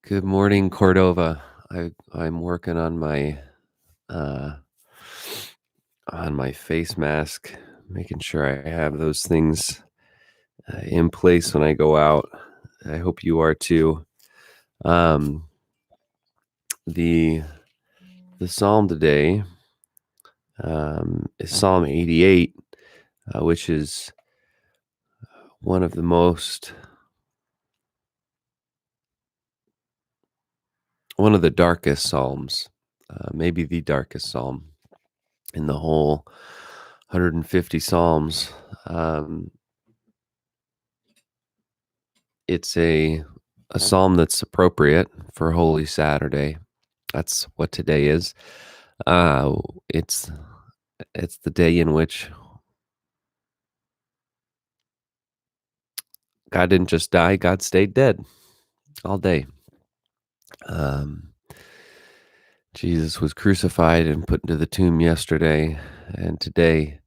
Good morning, Cordova. I'm working uh on my face mask, making sure I have those things in place when I go out. I hope you are too. Um, the the psalm today is Psalm 88, which is one of the most one of the darkest psalms, maybe the darkest psalm in the whole 150 psalms. Um, It's a psalm that's appropriate for Holy Saturday. That's what today is. Uh, it's it's the day in which God didn't just die, God stayed dead all day. Um, Jesus was crucified and put into the tomb yesterday, and today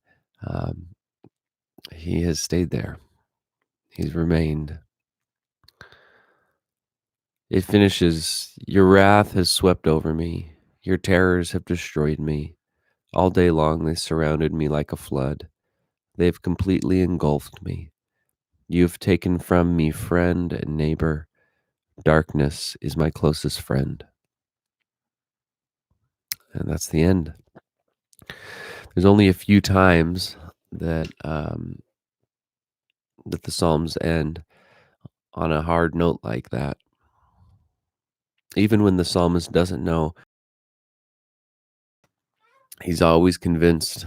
um, he has stayed there. He's remained. It finishes, your wrath has swept over me. Your terrors have destroyed me. All day long they surrounded me like a flood. They've completely engulfed me. You've taken from me friend and neighbor. Darkness is my closest friend. And that's the end. There's only a few times that the Psalms end on a hard note like that. Even when the psalmist doesn't know, he's always convinced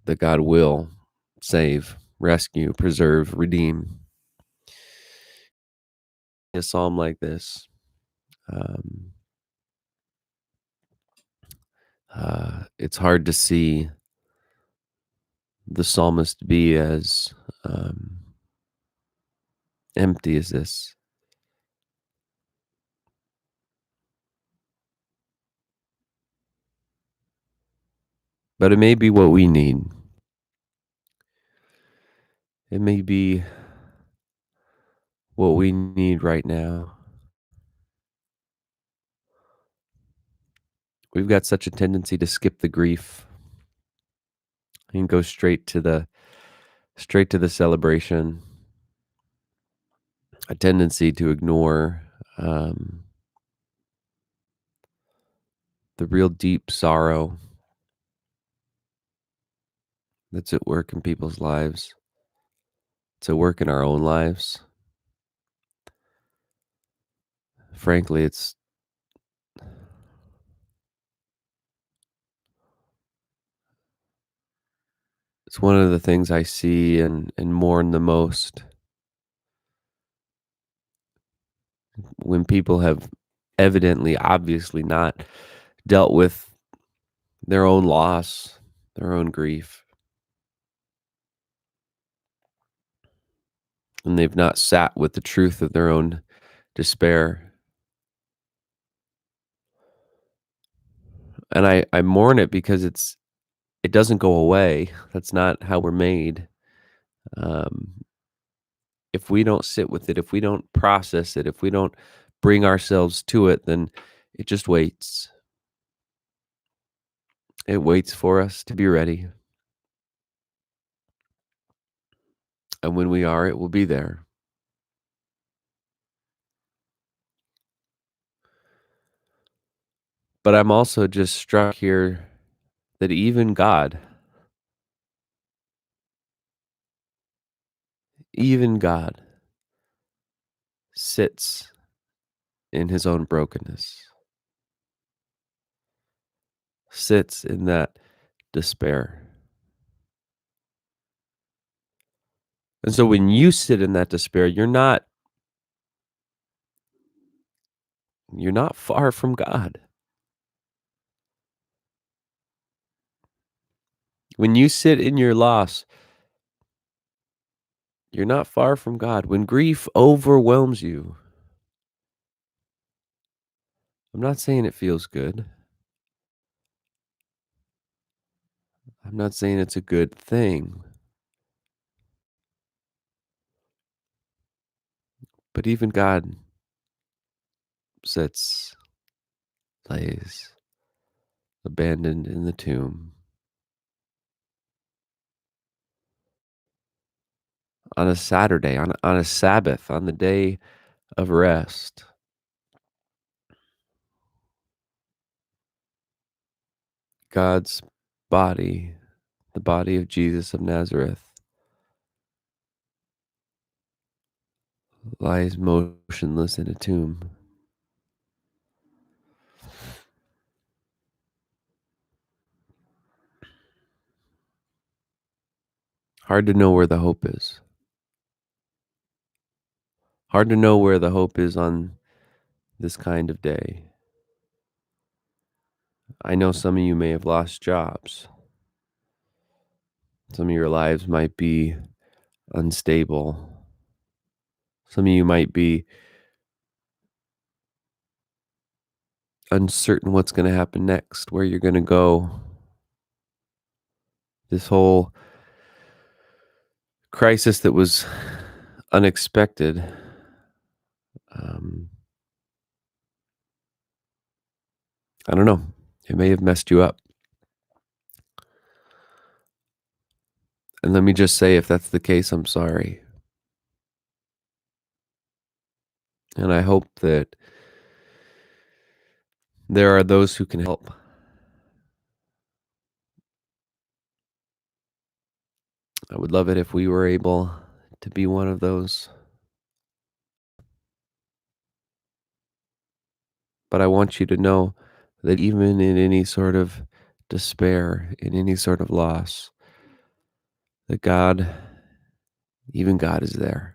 that God will save, rescue, preserve, redeem. A psalm like this, um, it's hard to see the psalmist be as empty as this. But it may be what we need. It may be what we need right now. We've got such a tendency to skip the grief and go straight to the celebration. A tendency to ignore um, the real deep sorrow that's at work in people's lives. It's at work in our own lives. Frankly, it's one of the things I see and mourn the most when people have evidently, obviously not dealt with their own loss, their own grief, and they've not sat with the truth of their own despair. And I mourn it because it doesn't go away. That's not how we're made. Um, if we don't sit with it, if we don't process it, if we don't bring ourselves to it, then it just waits. It waits for us to be ready. And when we are, it will be there. But I'm also just struck here that even God sits in his own brokenness, sits in that despair. And so when you sit in that despair, you're not far from God. When you sit in your loss, you're not far from God. When grief overwhelms you, I'm not saying it feels good. I'm not saying it's a good thing. But even God lays abandoned in the tomb. On a Saturday, on a Sabbath, on the day of rest, God's body, the body of Jesus of Nazareth, lies motionless in a tomb. Hard to know where the hope is. Hard to know where the hope is on this kind of day. I know some of you may have lost jobs. Some of your lives might be unstable. Some of you might be uncertain what's going to happen next, where you're going to go. This whole crisis that was unexpected, um, I don't know. It may have messed you up. And let me just say, if that's the case, I'm sorry. And I hope that there are those who can help. I would love it if we were able to be one of those. But I want you to know that even in any sort of despair, in any sort of loss, that God, even God is there.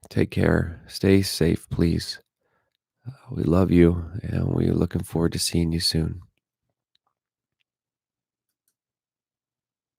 Take care. Stay safe, please. We love you, and we're looking forward to seeing you soon.